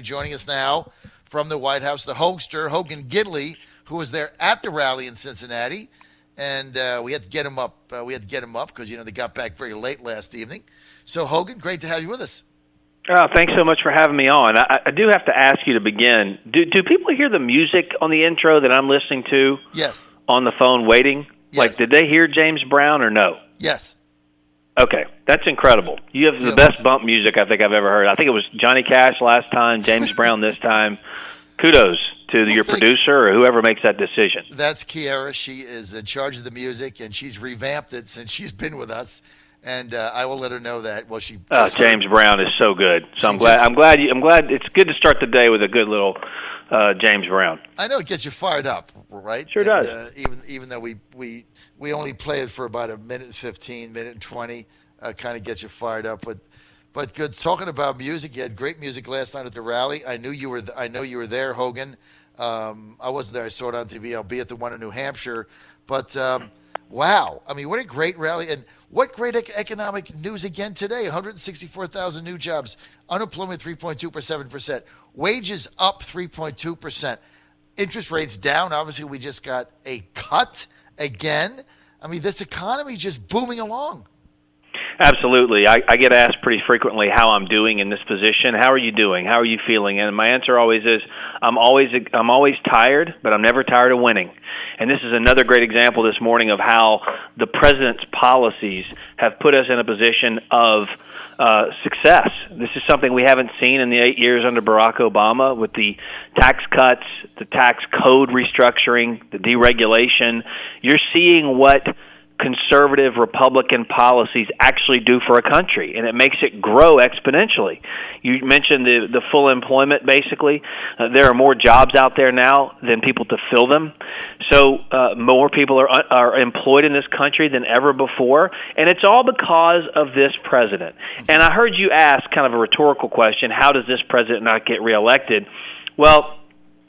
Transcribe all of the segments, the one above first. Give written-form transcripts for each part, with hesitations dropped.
Joining us now from the White House, the hoster, Hogan Gidley, who was there at the rally in Cincinnati. And we had to get him up. Because, they got back very late last evening. So, Hogan, great to have you with us. Oh, thanks so much for having me on. I do have to ask you to begin. Do people hear the music on the intro that I'm listening to? Yes. On the phone waiting? Yes. Like, did they hear James Brown or no? Yes. Okay, that's incredible. You have the best bump music I think I've ever heard. I think it was Johnny Cash last time, James Brown this time. Kudos to your producer or whoever makes that decision. That's Kiara. She is in charge of the music, and she's revamped it since she's been with us. And I will let her know that. Well, James Brown is so good. So I'm glad it's good to start the day with a good little James Brown. I know it gets you fired up, right? Sure does. Even though we only play it for about a minute and 15, minute and 20, kind of gets you fired up. But good. Talking about music, you had great music last night at the rally. I know you were there, Hogan. I wasn't there. I saw it on TV. I'll be at the one in New Hampshire. But wow, I mean, what a great rally, and what great economic news again today. 164,000 new jobs, unemployment 3.2%, wages up 3.2%, interest rates down. Obviously, we just got a cut again. I mean, this economy just booming along. Absolutely. I get asked pretty frequently how I'm doing in this position. How are you doing? How are you feeling? And my answer always is, I'm always tired, but I'm never tired of winning. And this is another great example this morning of how the president's policies have put us in a position of success. This is something we haven't seen in the 8 years under Barack Obama, with the tax cuts, the tax code restructuring, the deregulation. You're seeing what conservative Republican policies actually do for a country, and it makes it grow exponentially. You mentioned the full employment, basically. There are more jobs out there now than people to fill them. So more people are employed in this country than ever before, and it's all because of this president. And I heard you ask kind of a rhetorical question, how does this president not get reelected? Well,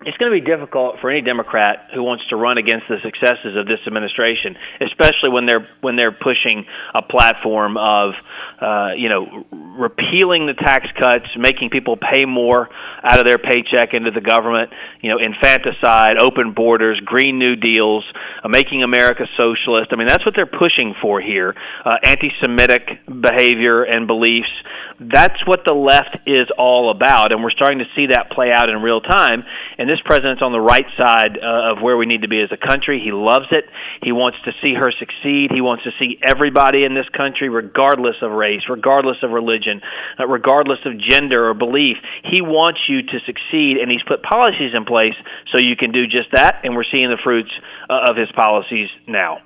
it's going to be difficult for any Democrat who wants to run against the successes of this administration, especially when they're pushing a platform of, repealing the tax cuts, making people pay more out of their paycheck into the government, infanticide, open borders, Green New Deals, making America socialist. I mean, that's what they're pushing for here. Anti-Semitic behavior and beliefs. That's what the left is all about, and we're starting to see that play out in real time. And this president's on the right side of where we need to be as a country. He loves it. He wants to see her succeed. He wants to see everybody in this country, regardless of race, regardless of religion, regardless of gender or belief. He wants you to succeed, and he's put policies in place so you can do just that, and we're seeing the fruits of his policies now.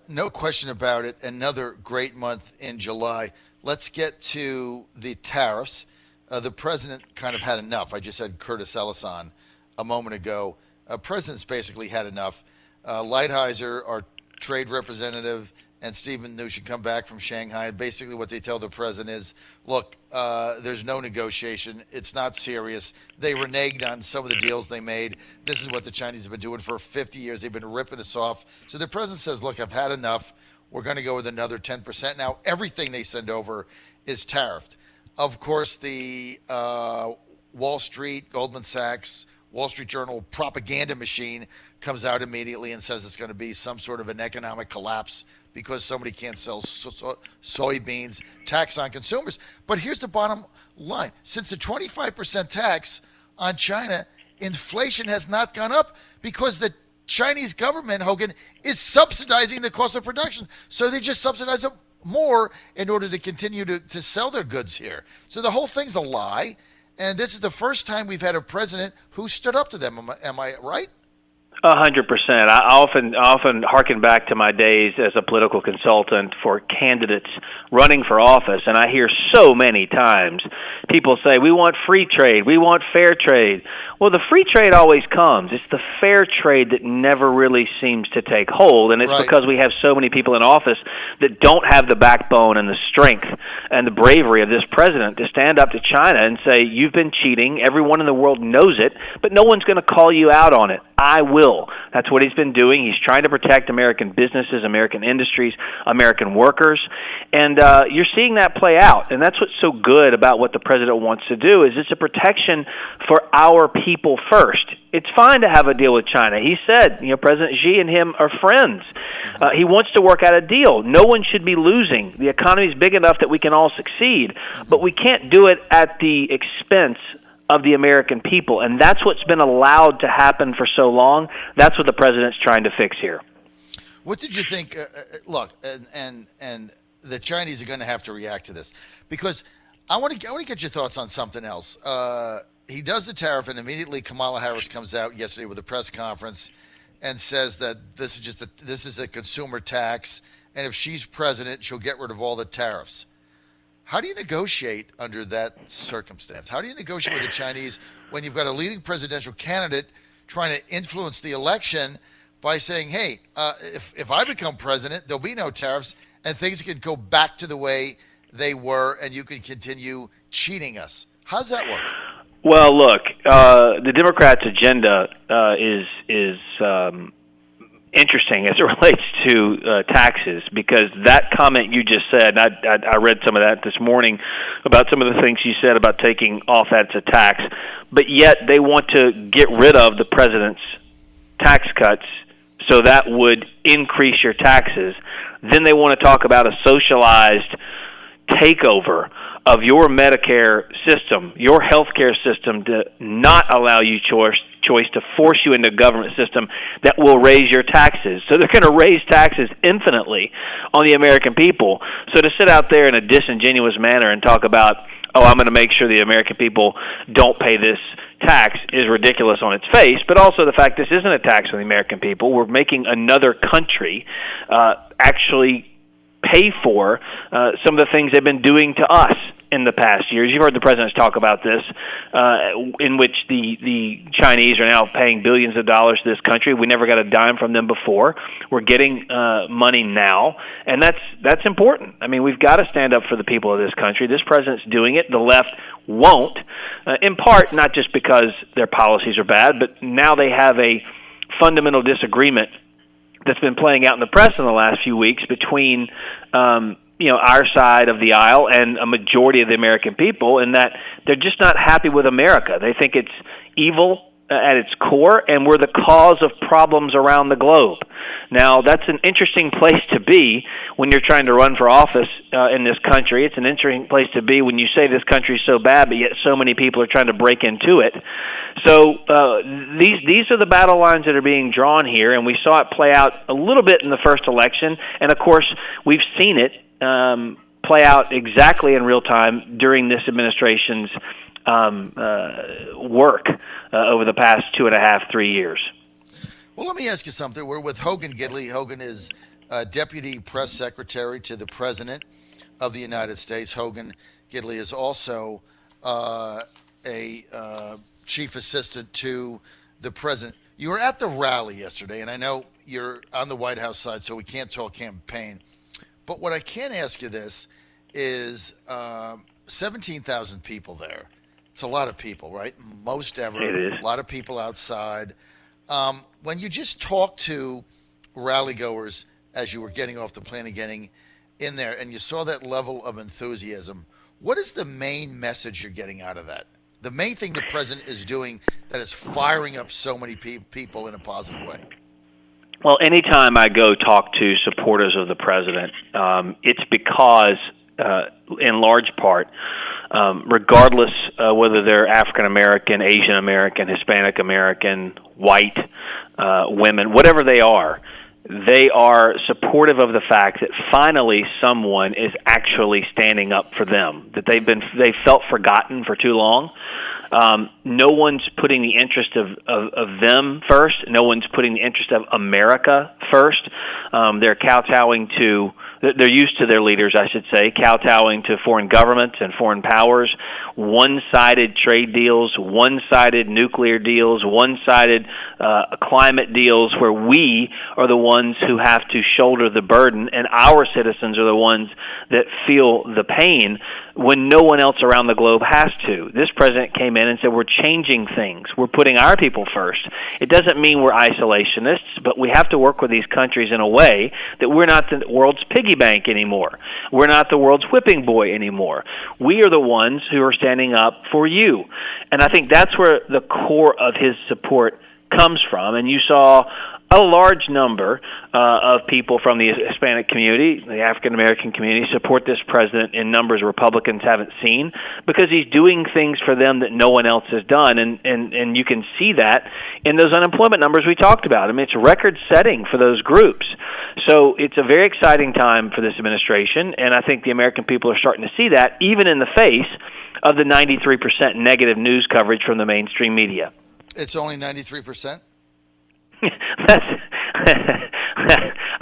No question about it. Another great month in July. Let's get to the tariffs. The president kind of had enough. I just had Curtis Ellis on a moment ago. President's basically had enough. Lighthizer, our trade representative, and Stephen Mnuchin come back from Shanghai. Basically what they tell the president is, look, there's no negotiation. It's not serious. They reneged on some of the deals they made. This is what the Chinese have been doing for 50 years. They've been ripping us off. So the president says, look, I've had enough. We're going to go with another 10%. Now, everything they send over is tariffed. Of course, the Wall Street, Goldman Sachs, Wall Street Journal propaganda machine comes out immediately and says it's going to be some sort of an economic collapse because somebody can't sell soybeans, tax on consumers. But here's the bottom line. Since the 25% tax on China, inflation has not gone up because the Chinese government, Hogan, is subsidizing the cost of production. So they just subsidize them more in order to continue to sell their goods here. So the whole thing's a lie. And this is the first time we've had a president who stood up to them. Am I right? 100%. I often harken back to my days as a political consultant for candidates running for office, and I hear so many times people say, we want free trade, we want fair trade. Well, the free trade always comes. It's the fair trade that never really seems to take hold, and it's Right. because we have so many people in office that don't have the backbone and the strength and the bravery of this president to stand up to China and say, you've been cheating, everyone in the world knows it, but no one's going to call you out on it. I will. That's what he's been doing. He's trying to protect American businesses, American industries, American workers, and you're seeing that play out, and that's what's so good about what the president wants to do is it's a protection for our people first. It's fine to have a deal with China. He said, President Xi and him are friends. He wants to work out a deal. No one should be losing. The economy is big enough that we can all succeed, but we can't do it at the expense of the American people, and that's what's been allowed to happen for so long. That's what the president's trying to fix here. What did you think? Look, and the Chinese are going to have to react to this because I want to get your thoughts on something else. He does the tariff, and immediately Kamala Harris comes out yesterday with a press conference and says that this is a consumer tax, and if she's president, she'll get rid of all the tariffs. How do you negotiate under that circumstance? How do you negotiate with the Chinese when you've got a leading presidential candidate trying to influence the election by saying, hey, if I become president, there'll be no tariffs, and things can go back to the way they were, and you can continue cheating us? How's that work? Well, look, the Democrats' agenda is interesting as it relates to taxes, because that comment you just said, I read some of that this morning about some of the things you said about taking off that's a tax, but yet they want to get rid of the president's tax cuts, so that would increase your taxes. Then they want to talk about a socialized takeover of your Medicare system, your healthcare system, to not allow you choice to force you into a government system that will raise your taxes. So they're going to raise taxes infinitely on the American people. So to sit out there in a disingenuous manner and talk about, I'm going to make sure the American people don't pay this tax is ridiculous on its face, but also the fact this isn't a tax on the American people. We're making another country actually pay for some of the things they've been doing to us in the past years. You've heard the presidents talk about this, in which the Chinese are now paying billions of dollars to this country. We never got a dime from them before. We're getting money now, and that's important. I mean, we've got to stand up for the people of this country. This president's doing it. The left won't, in part not just because their policies are bad, but now they have a fundamental disagreement that's been playing out in the press in the last few weeks between our side of the aisle and a majority of the American people, in that they're just not happy with America. They think it's evil at its core, and we're the cause of problems around the globe. Now, that's an interesting place to be when you're trying to run for office in this country. It's an interesting place to be when you say this country is so bad, but yet so many people are trying to break into it. So these are the battle lines that are being drawn here, and we saw it play out a little bit in the first election, and of course, we've seen it play out exactly in real time during this administration's work over the past 2.5, 3 years. Well, let me ask you something. We're with Hogan Gidley. Hogan is Deputy Press Secretary to the President of the United States. Hogan Gidley is also a Chief Assistant to the President. You were at the rally yesterday, and I know you're on the White House side, so we can't talk campaign. But what I can ask you this is 17,000 people there. It's a lot of people, right? Most ever. It is. A lot of people outside. When you just talk to rally goers as you were getting off the plane and getting in there, and you saw that level of enthusiasm, what is the main message you're getting out of that? The main thing the president is doing that is firing up so many people in a positive way? Well, anytime I go talk to supporters of the president, it's because, in large part, regardless whether they're African American, Asian American, Hispanic American, white, women, whatever they are supportive of the fact that finally someone is actually standing up for them, that they felt forgotten for too long. No one's putting the interest of them first. No one's putting the interest of America first. They're kowtowing to they're used to their leaders, I should say, kowtowing to foreign governments and foreign powers, one-sided trade deals, one-sided nuclear deals, one-sided climate deals, where we are the ones who have to shoulder the burden, and our citizens are the ones that feel the pain when no one else around the globe has to. This president came in and said, we're changing things. We're putting our people first. It doesn't mean we're isolationists, but we have to work with these countries in a way that we're not the world's piggy bank anymore. We're not the world's whipping boy anymore. We are the ones who are standing up for you. And I think that's where the core of his support comes from. And you saw a large number of people from the Hispanic community, the African American community, support this president in numbers Republicans haven't seen, because he's doing things for them that no one else has done. And you can see that in those unemployment numbers we talked about. I mean, it's record-setting for those groups. So it's a very exciting time for this administration, and I think the American people are starting to see that, even in the face of the 93% negative news coverage from the mainstream media. It's only 93%? That's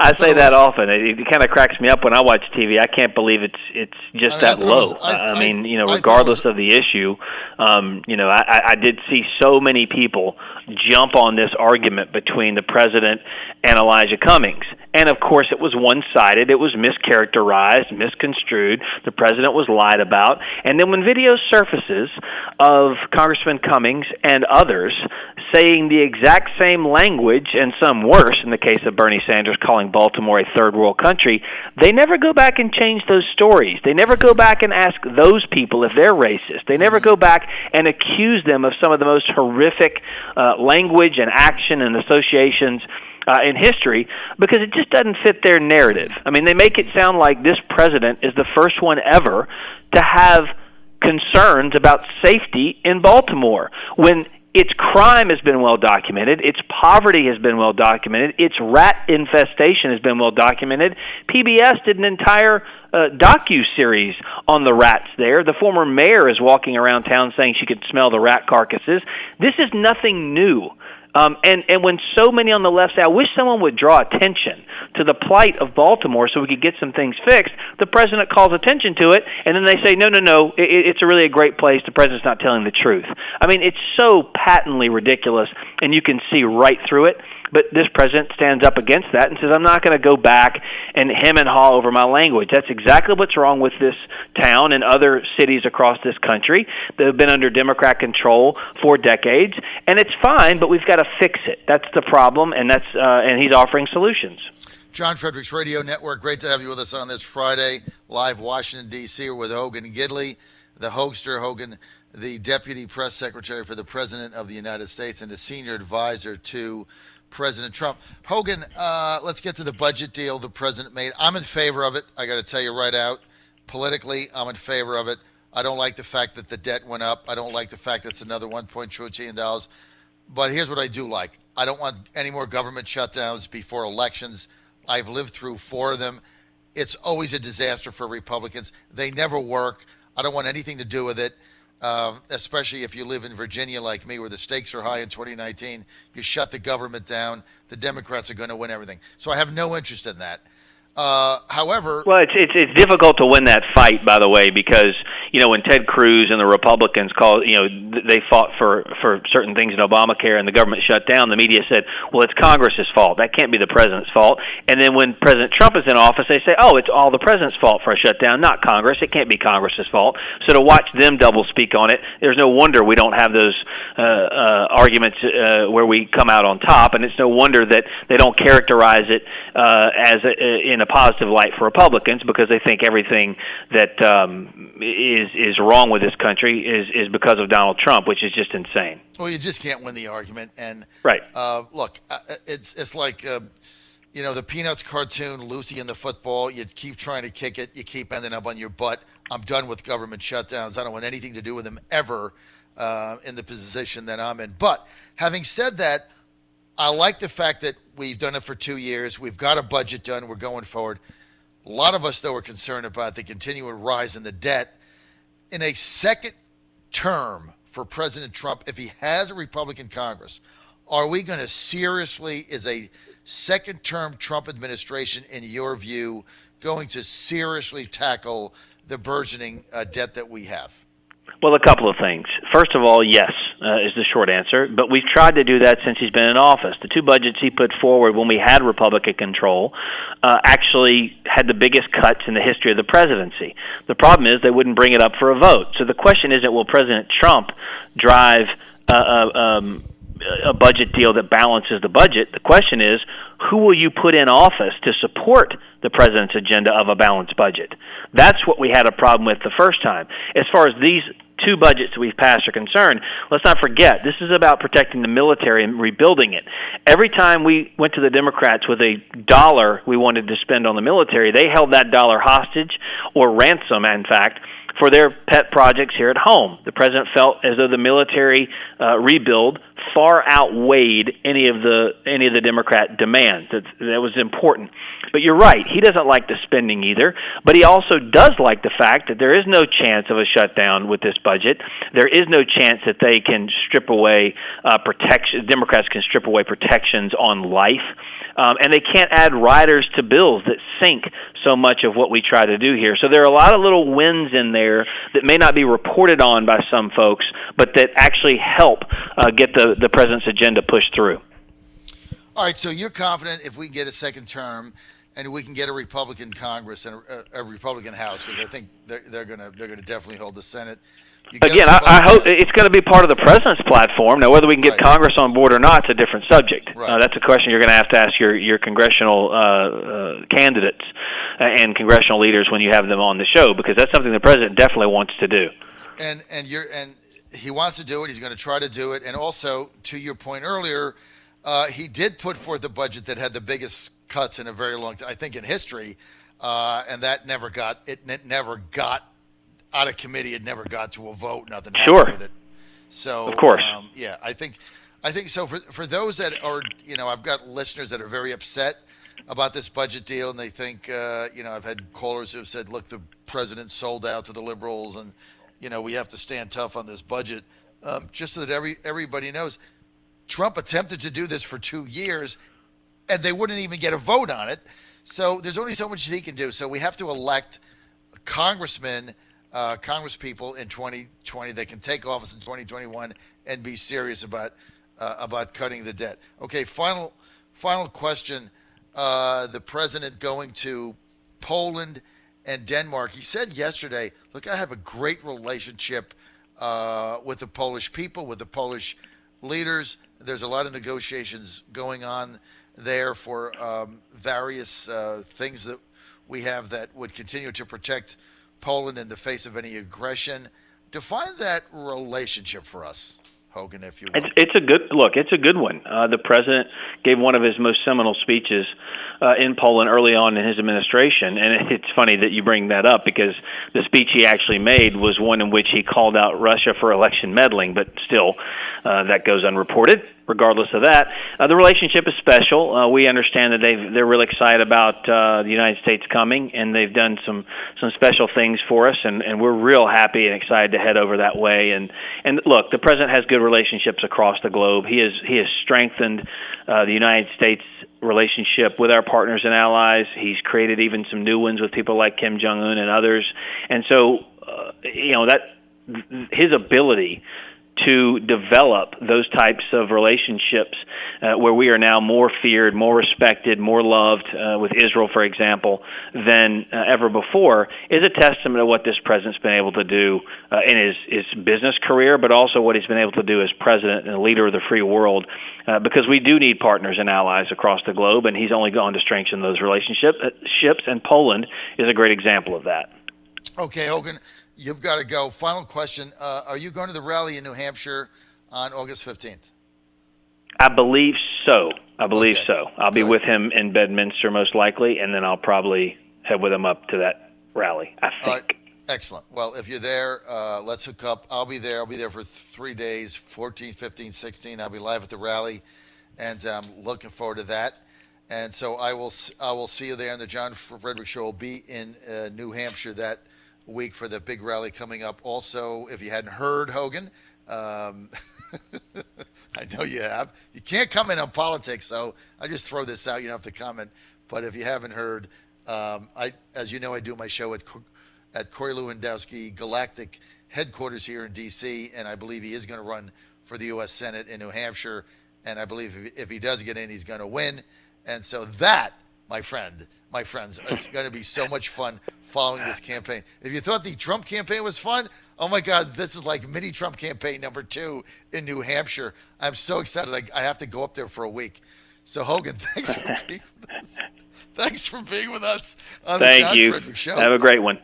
I say that often. It kind of cracks me up when I watch TV. I can't believe it's just that low. I mean, regardless of the issue, I did see so many people jump on this argument between the president and Elijah Cummings. And, of course, it was one-sided. It was mischaracterized, misconstrued. The president was lied about. And then when video surfaces of Congressman Cummings and others saying the exact same language, and some worse, in the case of Bernie Sanders calling Baltimore a third-world country, they never go back and change those stories. They never go back and ask those people if they're racist. They never go back and accuse them of some of the most horrific language and action and associations in history, because it just doesn't fit their narrative. I mean, they make it sound like this president is the first one ever to have concerns about safety in Baltimore, when its crime has been well documented, its poverty has been well documented, its rat infestation has been well documented. PBS did an entire docu-series on the rats there. The former mayor is walking around town saying she could smell the rat carcasses. This is nothing new. And when so many on the left say, I wish someone would draw attention to the plight of Baltimore so we could get some things fixed, the president calls attention to it, and then they say, no, it's really a great place. The president's not telling the truth. I mean, it's so patently ridiculous, and you can see right through it. But this president stands up against that and says, I'm not going to go back and hem and haw over my language. That's exactly what's wrong with this town and other cities across this country that have been under Democrat control for decades. And it's fine, but we've got to fix it. That's the problem, and and he's offering solutions. John Fredericks Radio Network, great to have you with us on this Friday, live Washington, D.C. We're with Hogan Gidley, the hoaxer, Hogan, the Deputy Press Secretary for the President of the United States and a senior advisor to President Trump. Hogan, let's get to the budget deal the president made. I'm in favor of it. I got to tell you right out. Politically, I'm in favor of it. I don't like the fact that the debt went up. I don't like the fact that it's another $1.2 trillion. But here's what I do like. I don't want any more government shutdowns before elections. I've lived through 4 of them. It's always a disaster for Republicans. They never work. I don't want anything to do with it. Especially if you live in Virginia like me, where the stakes are high in 2019. You shut the government down, the Democrats are going to win everything. So I have no interest in that. However, well, it's difficult to win that fight, by the way, because when Ted Cruz and the Republicans they fought for certain things in Obamacare and the government shut down. The media said, well, it's Congress's fault. That can't be the president's fault. And then when President Trump is in office, they say, oh, it's all the president's fault for a shutdown, not Congress. It can't be Congress's fault. So to watch them double speak on it, there's no wonder we don't have those arguments where we come out on top, and it's no wonder that they don't characterize it as in a positive light for Republicans, because they think everything that is wrong with this country is because of Donald Trump, which is just insane. Well, you just can't win the argument. And right. Look, it's like the Peanuts cartoon, Lucy and the football. You keep trying to kick it, you keep ending up on your butt. I'm done with government shutdowns. I don't want anything to do with them ever in the position that I'm in. But having said that, I like the fact that we've done it for 2 years. We've got a budget done. We're going forward. A lot of us, though, are concerned about the continuing rise in the debt. In a second term for President Trump, if he has a Republican Congress, are we going to seriously, is a second-term Trump administration, in your view, going to seriously tackle the burgeoning debt that we have? Well, a couple of things. First of all, yes, is the short answer. But we've tried to do that since he's been in office. The two budgets he put forward when we had Republican control actually had the biggest cuts in the history of the presidency. The problem is they wouldn't bring it up for a vote. So the question isn't, will President Trump drive a budget deal that balances the budget? The question is, who will you put in office to support the president's agenda of a balanced budget? That's what we had a problem with the first time. As far as these two budgets we've passed are concerned, let's not forget, this is about protecting the military and rebuilding it. Every time we went to the Democrats with a dollar we wanted to spend on the military, they held that dollar hostage, or ransom, in fact, for their pet projects here at home. The president felt as though the military rebuild far outweighed any of the Democrat demands. That was important. But you're right, he doesn't like the spending either, but he also does like the fact that there is no chance of a shutdown with this budget. There is no chance that they can strip away Democrats can strip away protections on life. And they can't add riders to bills that sink so much of what we try to do here. So there are a lot of little wins in there that may not be reported on by some folks, but that actually help get the president's agenda pushed through. All right, so you're confident if we can get a second term and we can get a Republican Congress and a Republican House, because I think they're gonna definitely hold the Senate. Again, I hope it's going to be part of the president's platform. Now, whether we can get Congress on board or not, it's a different subject. Right. That's a question you're going to have to ask your congressional candidates and congressional leaders when you have them on the show, because that's something the president definitely wants to do. And he wants to do it. He's going to try to do it. And also, to your point earlier, he did put forth a budget that had the biggest cuts in a very long time, I think, in history, and that never got out of committee. It never got to a vote. Nothing happened with it. So, of course, yeah, I think so. For those that are, I've got listeners that are very upset about this budget deal, and they think, I've had callers who have said, "Look, the president sold out to the liberals, and we have to stand tough on this budget." Just so that everybody knows, Trump attempted to do this for 2 years, and they wouldn't even get a vote on it. So there's only so much he can do. So we have to elect congressmen. Congresspeople in 2020 that can take office in 2021 and be serious about cutting the debt. Okay, final question. The president going to Poland and Denmark. He said yesterday, "Look, I have a great relationship with the Polish people, with the Polish leaders. There's a lot of negotiations going on there for various things that we have that would continue to protect Poland in the face of any aggression." Define that relationship for us, Hogan, if you will. It's a good look. It's a good one. The president gave one of his most seminal speeches in Poland early on in his administration, and it's funny that you bring that up, because the speech he actually made was one in which he called out Russia for election meddling, but still, that goes unreported. Regardless of that, the relationship is special. We understand that they're really excited about the United States coming, and they've done some special things for us, and we're real happy and excited to head over that way. And look, the president has good relationships across the globe. He has strengthened the United States relationship with our partners and allies. He's created even some new ones with people like Kim Jong-un and others. And so, that his ability to develop those types of relationships where we are now more feared, more respected, more loved, with Israel, for example, than ever before, is a testament to what this president's been able to do in his business career, but also what he's been able to do as president and leader of the free world, because we do need partners and allies across the globe, and he's only gone to strengthen those relationships, and Poland is a great example of that. Okay, Hogan, you've got to go. Final question. Are you going to the rally in New Hampshire on August 15th? I believe so. So. I'll be Good. with him in Bedminster most likely, and then I'll probably head with him up to that rally, I think. All right. Excellent. Well, if you're there, let's hook up. I'll be there. I'll be there for 3 days, 14, 15, 16. I'll be live at the rally, and I'm looking forward to that. And so I will see you there, and the John Fredericks Show will be in New Hampshire that week for the big rally coming up. Also, if you hadn't heard, Hogan, I know you have. You can't comment on politics, so I just throw this out. You don't have to comment. But if you haven't heard, As you know, I do my show at Corey Lewandowski Galactic headquarters here in D.C., and I believe he is going to run for the U.S. Senate in New Hampshire, and I believe if he does get in, he's going to win. And so that, my friends, is going to be so much fun following this campaign. If you thought the Trump campaign was fun, oh my God, this is like mini Trump campaign number 2 in New Hampshire. I'm so excited. I have to go up there for a week. So Hogan, thanks for being with us. Thanks for being with us on the John Fredericks Show. Have a great one.